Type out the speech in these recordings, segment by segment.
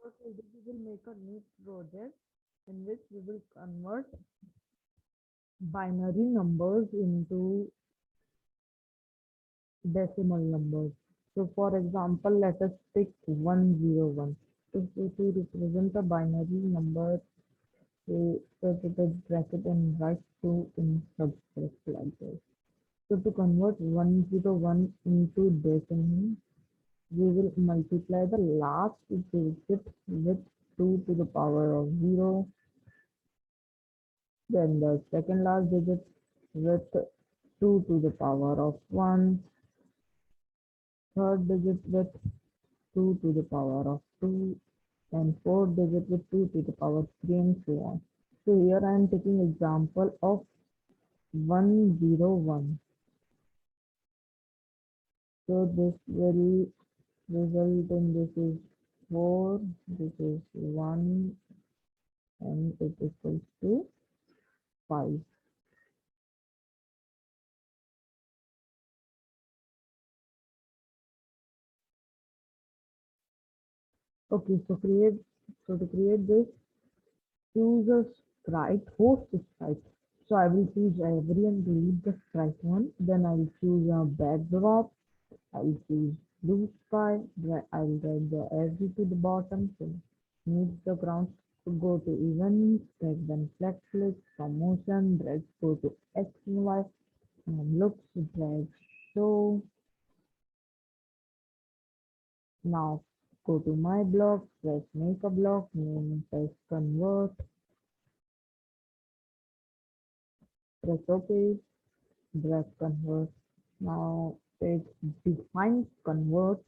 Okay, we will make a new project in which we will convert binary numbers into decimal numbers. So for example, let us pick 101. To represent a binary number, we put it in bracket and write 2 in subscript like this. So to convert 101 into decimal, we will multiply the last digit with 2 to the power of 0, then the second last digit with 2 to the power of 1, third digit with 2 to the power of 2, and fourth digit with 2 to the power 3, and so on. So here I am taking example of 101. So this will result in this is 4, this is 1, and it equals to 5. Okay, to create this, choose a sprite, host sprite. So I will choose every and delete the sprite one. Then I will choose a backdrop. I will choose blue sky. I will drag the every to the bottom. So move the ground to go to events, drag then flex click, from motion, drag go to X and Y, and looks, drag show. Now go to my block, press make a block, name press convert, press OK, drag convert. Now it define convert.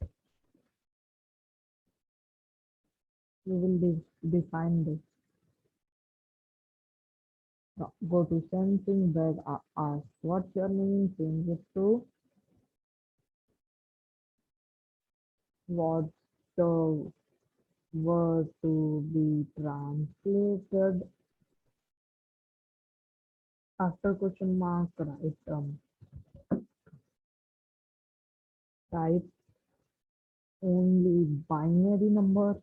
We will define this. Now go to sensing, drag ask what's your name, change it to what's the word to be translated. After question mark, write type only binary number.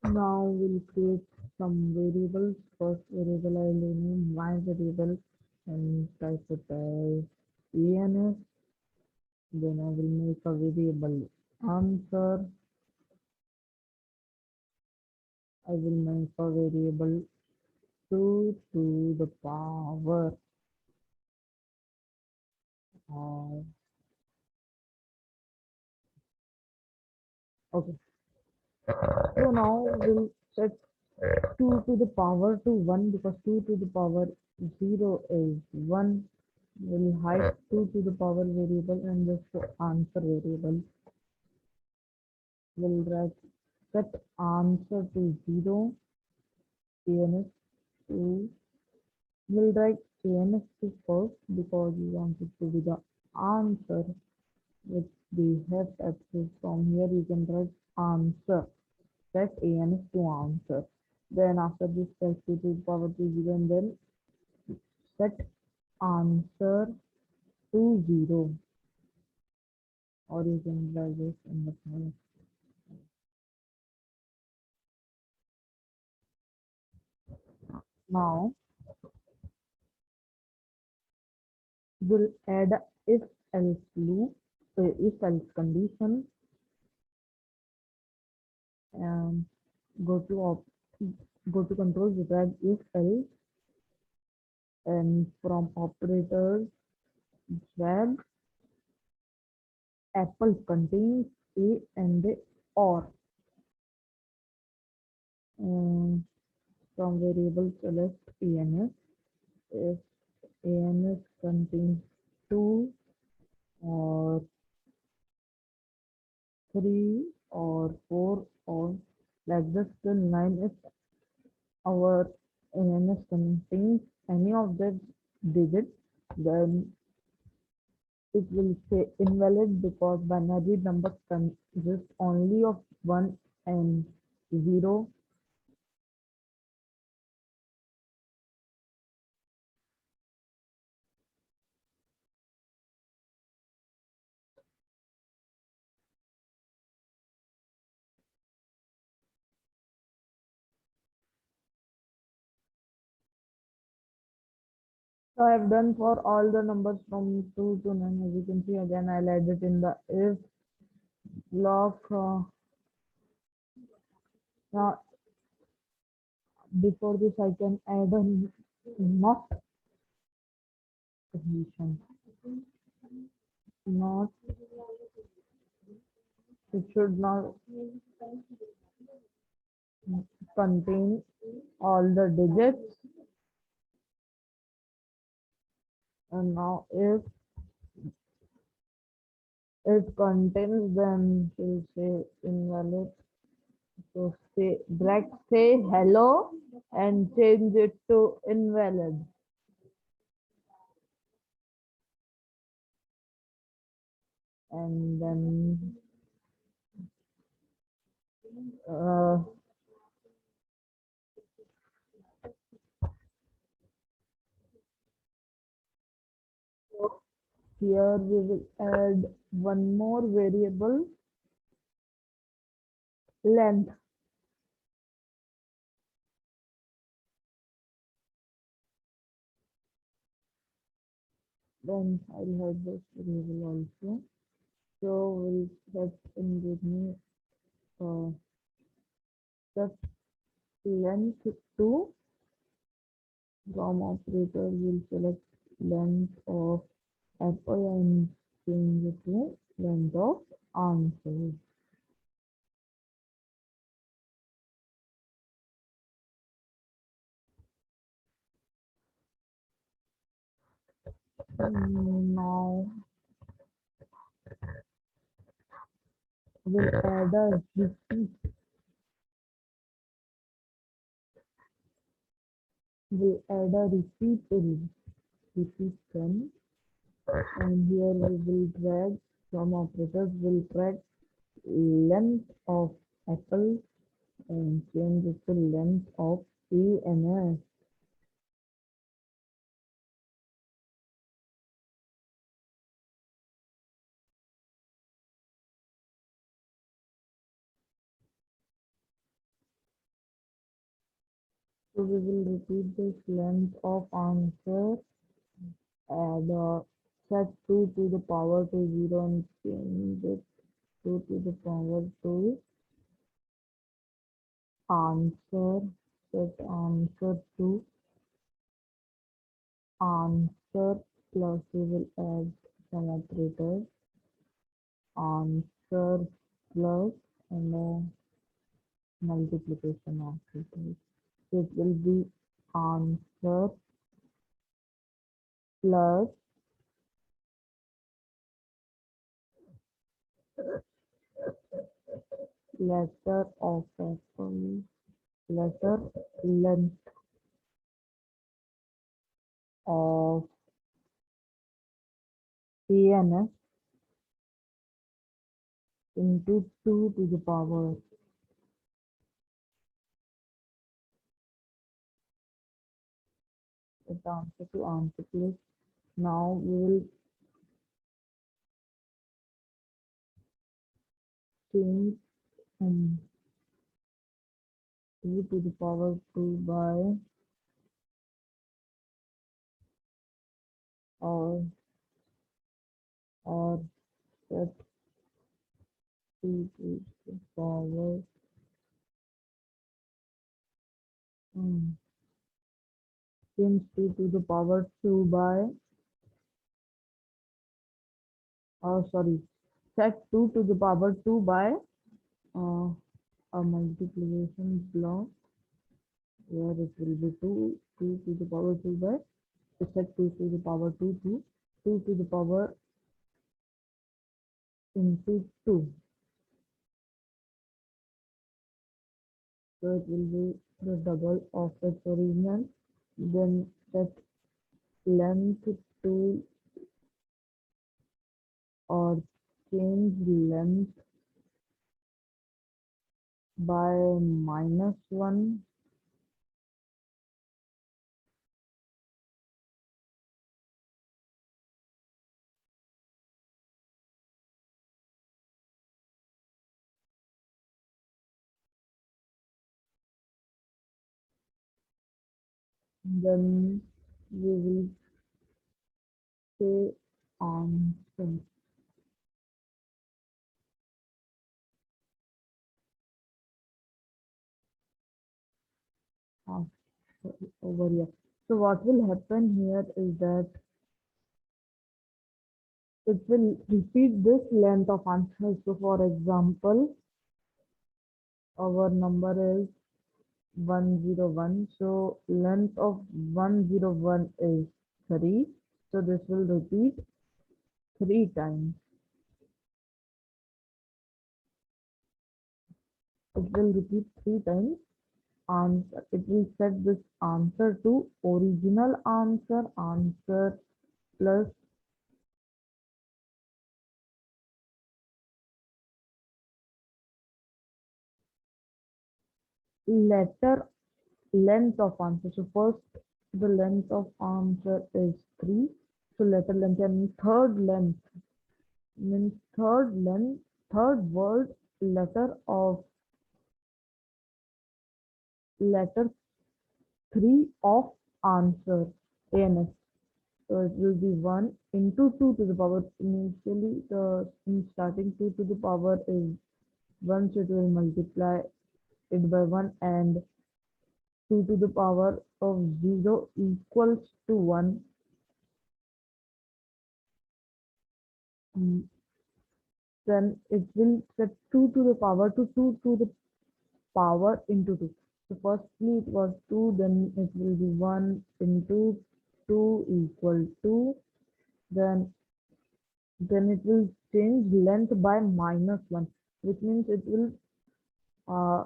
Now we'll create some variables. First variable I will name my variable and type it as ENS. Then I will make a variable answer. I will make a variable 2 to the power of, okay. So now we'll set 2 to the power to 1 because 2 to the power 0 is 1. We'll hide 2 to the power variable and just answer variable. We'll write set answer to 0, ans to, we'll write ans to first because we want it to be the answer with the head axis. From here you can write answer, set ans to answer. Then after this set 2 to the power to 0 and then set answer to 0, or you can write this in the file. Now we'll add if else loop, if else condition, and go to go to control, drag if else, and from operators drag apple contains a and a or, um, from variable select ans. If ans contains 2 or 3 or 4 or like this, then 9, if our ans contains any of the digits, then it will say invalid because binary numbers consist only of 1 and 0. So I've done for all the numbers from 2 to 9. As you can see, again, I'll add it in the if block. Now, before this, I can add a not condition. Not, it should not contain all the digits. And now, if it contains, then we'll say invalid. So say say hello and change it to invalid. And then uh, here we will add one more variable, length. Then I'll have this variable also. So we'll set in with me set length to from operator will select length of apple and change it to length of answer. Now we'll add a repeat. We'll add a repeat in repeat then, and here we will drag from operators will drag length of apple and change it to length of P and S. So we will repeat this length of answer, add set 2 to the power to 0 and change it 2 to the power to answer, set answer to answer plus we will add some operators, answer plus and multiplication operators. So it will be answer plus letter of apple, letter length of ANS into 2 to the power. The answer to answer plus. Now we will change 2 to the power 2 by or or set 2 to the power um, change 2 to the power 2 by sorry, set 2 to the power 2 by uh, a multiplication block where it will be 2 to the power 2 by set 2 to the power 2 to 2 to the power into 2. So it will be the double of its original. Then set length to or change length by -1. Then we will say answer. uh, Over here. So what will happen here is that it will repeat this length of answer. So for example, our number is 101. So length of 101 is 3. So this will repeat 3 times. It will repeat 3 times. Answer. It will set this answer to original answer plus letter length of answer. So first the length of answer is 3. So letter length and third word letter of letter 3 of answer ANS. So it will be 1 into 2 to the power. Initially the in starting 2 to the power is 1, so it will multiply it by 1, and 2 to the power of 0 equals to 1. Mm, Then it will set 2 to the power to 2 to the power into 2. So firstly it was 2, then it will be 1 into 2 equal to, then it will change length by minus 1, which means it will uh,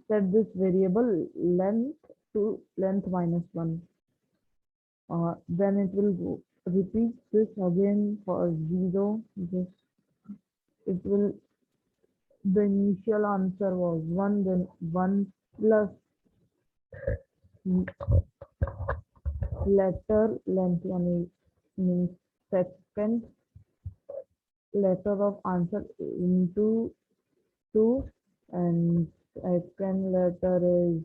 set this variable length to length minus 1. Then it will repeat this again for 0. It will, the initial answer was 1, then 1 plus letter length yani means second letter of answer into 2, and second letter is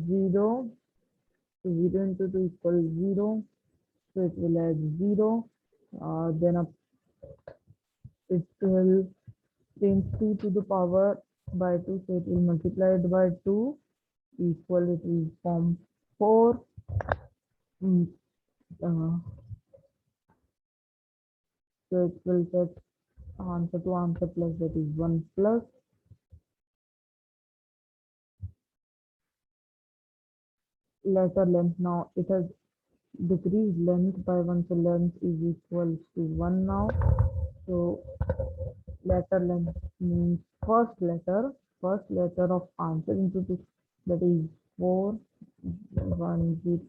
0. So 0 into 2 equals 0. So it will add 0. Then it will change 2 to the power by 2. So it will multiply it by 2 equal, it will form 4. Mm, uh, so it will set answer to answer plus, that is 1 plus letter length. Now it has decreased length by 1, so length is equals to 1 now. So letter length means first letter of answer into 2, that is 4. 1 0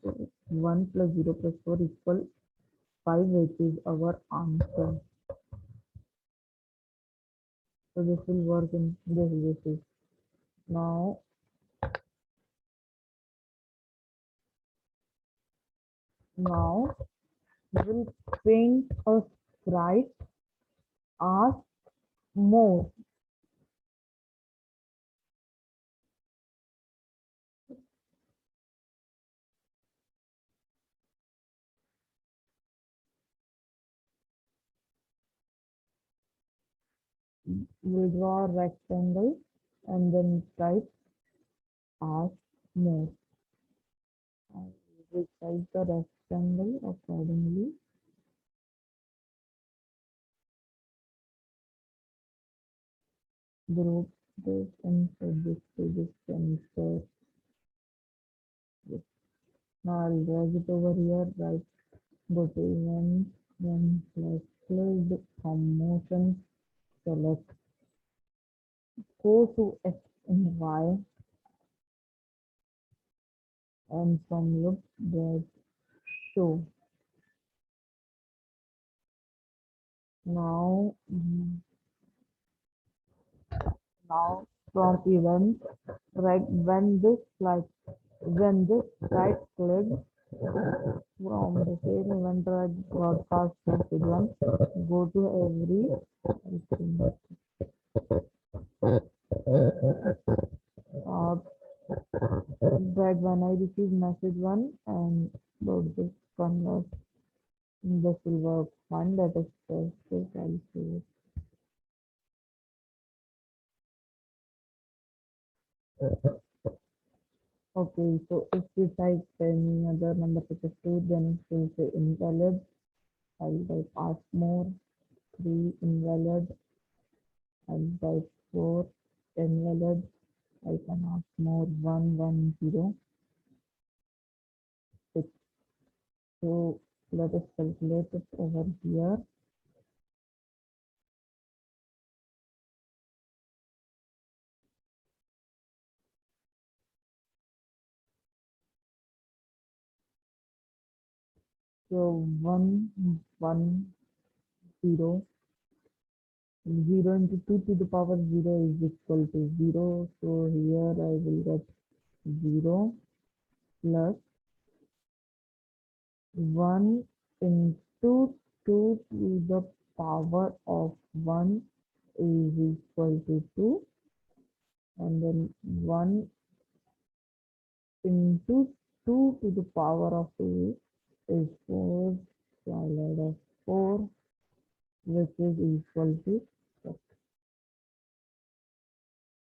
1 plus 0 plus 4 equal 5, which is our answer. So this will work in this basis. Now now we will paint a sprite. Ask more. We'll draw a rectangle and then type ask more. And we will size the rectangle accordingly. Group this and set this to this center. Yes. Now I'll drag it over here, right? Go to event, then select clicked from motion, select, go to X and Y, and from look drag show. Now, now from event, right, when this right click from the same event, right, broadcast message one, go to every, uh, drag when I receive message one and load this convert. This will work fine. That is perfect. I'll say it. Okay, so if we type any other number such as 2, then it will say invalid. I'll type ask more, 3 invalid. I'll type 4 invalid. I can ask more, 1, 1, 0, 6. So let us calculate it over here. So 1, 1, 0. 0 into 2 to the power 0 is equal to 0. So here I will get 0 plus 1 into 2 to the power of 1 is equal to 2, and then 1 into 2 to the power of 2 is 4. So I'll add a 4, which is equal to 6.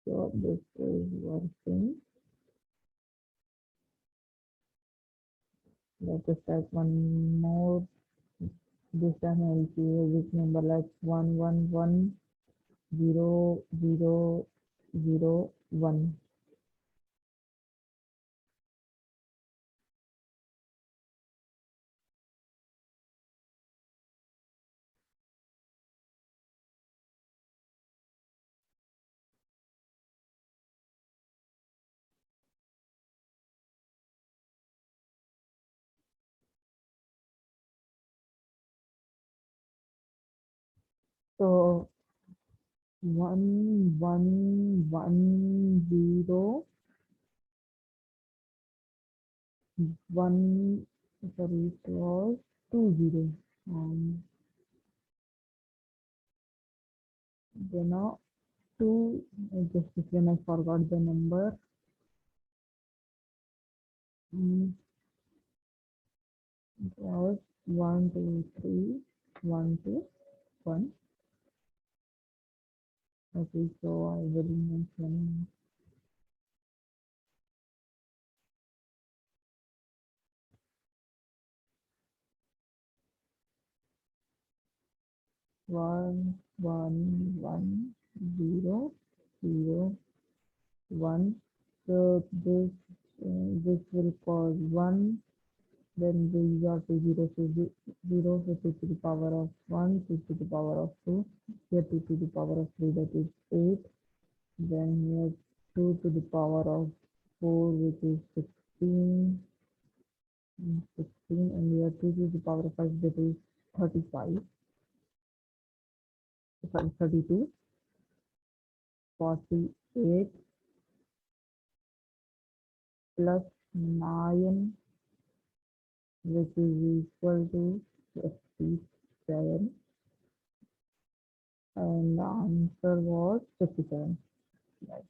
So this is working. Let us type one more. This time I'll see a big number like 1110001. So 1110 1, sorry, it was 20. Then now 2, just when I forgot the number. It was 1, 2, 3, 1, 2, 1. Okay, so I will mention 1, 1, 1, 0, 0, 1. So this will cause 1. Then these are two zeros, so 0, so 2 to the power of 1, 2 to the power of 2, here 2 to the power of 3, that is 8, then here 2 to the power of 4, which is 16, 16, and here 2 to the power of 5, that is 35, sorry, 32, 48, plus 9, which is equal to 57, and the answer was 57. Right.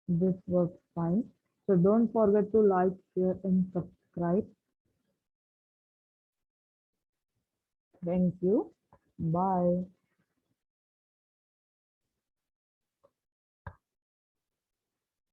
This works fine. So don't forget to like, share, and subscribe. Thank you. Bye.